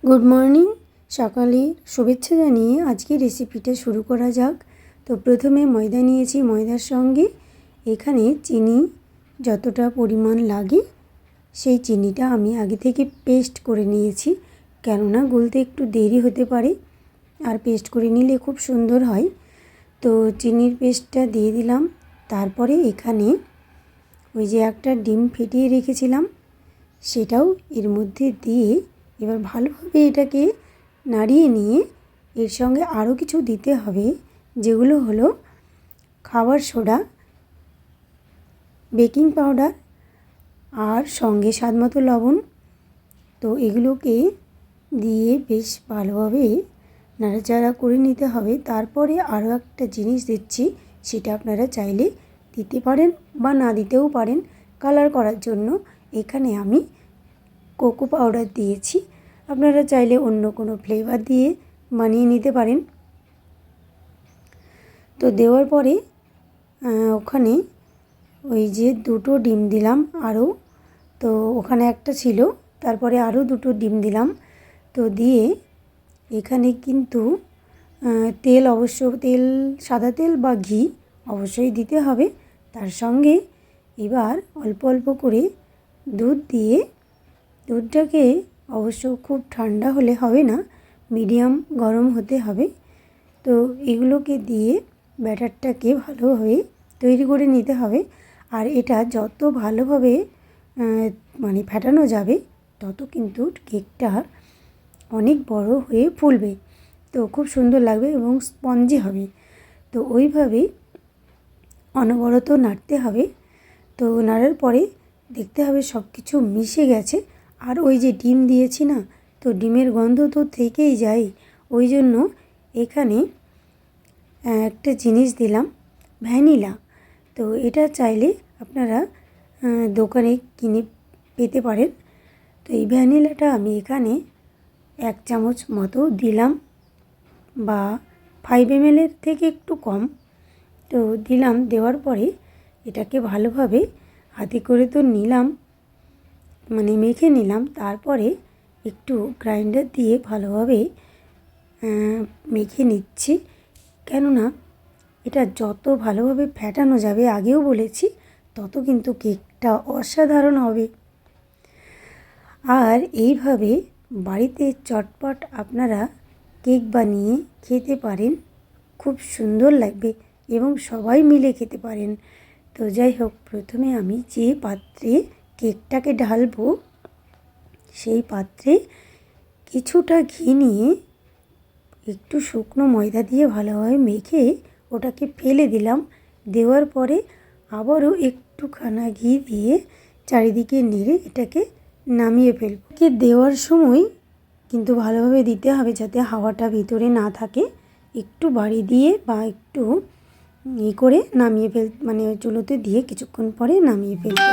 Good morning. সকালে শুভেচ্ছা জানিয়ে আজকে রেসিপিটা শুরু করা যাক। তো প্রথমে ময়দা নিয়েছি, ময়দার সঙ্গে এখানে চিনি যতটা পরিমাণ লাগে সেই চিনিটা আমি আগে থেকে পেস্ট করে নিয়েছি, কেননা গুলতে একটু দেরি হতে পারে, আর পেস্ট করে নিলে খুব সুন্দর হয়। তো চিনির পেস্টটা দিয়ে দিলাম। তারপরে এখানে ওই যে একটা ডিম ফেটিয়ে রেখেছিলাম সেটাও এর মধ্যে দিয়ে এবার ভালোভাবে এটাকে নাড়িয়ে নিয়ে এর সঙ্গে আরও কিছু দিতে হবে, যেগুলো হলো খাবার সোডা, বেকিং পাউডার আর সঙ্গে স্বাদমতো লবণ। তো এগুলোকে দিয়ে বেশ ভালোভাবে নাড়াচাড়া করে নিতে হবে। তারপরে আরও একটা জিনিস দিচ্ছি, সেটা আপনারা চাইলে দিতে পারেন বা না দিতেও পারেন কালার করার জন্য। এখানে আমি কোকো পাউডার দিয়েছি, আপনারা চাইলে অন্য কোনো ফ্লেভার দিয়ে বানিয়ে নিতে পারেন। তো দেওয়ার পরে ওখানে ওই যে দুটো ডিম দিলাম আরও, তো ওখানে একটা ছিল, তারপরে আরও দুটো ডিম দিলাম। তো দিয়ে এখানে কিন্তু তেল সাদা তেল বা ঘি অবশ্যই দিতে হবে। তার সঙ্গে এবার অল্প অল্প করে দুধ দিয়ে, দুধটাকে অবশ্য খুব ঠান্ডা হলে হবে না, মিডিয়াম গরম হতে হবে। তো এগুলোকে দিয়ে ব্যাটারটাকে ভালোভাবে তৈরি করে নিতে হবে। আর এটা যত ভালোভাবে মানে ফেটানো যাবে তত কিন্তু কেকটা অনেক বড় হয়ে ফুলবে, তো খুব সুন্দর লাগবে এবং স্পঞ্জি হবে। তো ওইভাবে অনবরত নাড়তে হবে। তো নাড়ার পরে দেখতে হবে সব কিছু মিশে গেছে। আর ওই যে ডিম দিয়েছি না, তো ডিমের গন্ধ তো থেকেই যায়, ওই জন্য এখানে একটা জিনিস দিলাম, ভ্যানিলা। তো এটা চাইলে আপনারা দোকানে কিনে পেতে পারেন। তো এই ভ্যানিলাটা আমি এখানে 1 চামচ মতো দিলাম, বা 5 ml থেকে একটু কম। তো দিলাম, দেওয়ার পরে এটাকে ভালোভাবে হাতে করে তো নিলাম, মানে মেখে নিলাম। তারপরে একটু গ্রাইন্ডার দিয়ে ভালোভাবে মেখে নিচ্ছি, কেননা এটা যত ভালোভাবে ফেটানো যাবে, আগেও বলেছি, তত কিন্তু কেকটা অসাধারণ হবে। আর এইভাবে বাড়িতে চটপট আপনারা কেক বানিয়ে খেতে পারেন, খুব সুন্দর লাগবে এবং সবাই মিলে খেতে পারেন। তো যাই হোক, প্রথমে আমি যে পাত্রে কেকটাকে ঢালবো সেই পাত্রে কিছুটা ঘি নিয়ে একটু শুকনো ময়দা দিয়ে ভালোভাবে মেখে ওটাকে ফেলে দিলাম। দেওয়ার পরে আবারও একটুখানা ঘি দিয়ে চারিদিকে নেড়ে এটাকে নামিয়ে ফেলব। দেওয়ার সময় কিন্তু ভালোভাবে দিতে হবে যাতে হাওয়াটা ভিতরে না থাকে। একটু বাড়ি দিয়ে বা একটু করে নামিয়ে মানে চুলোতে দিয়ে কিছুক্ষণ পরে নামিয়ে ফেলতে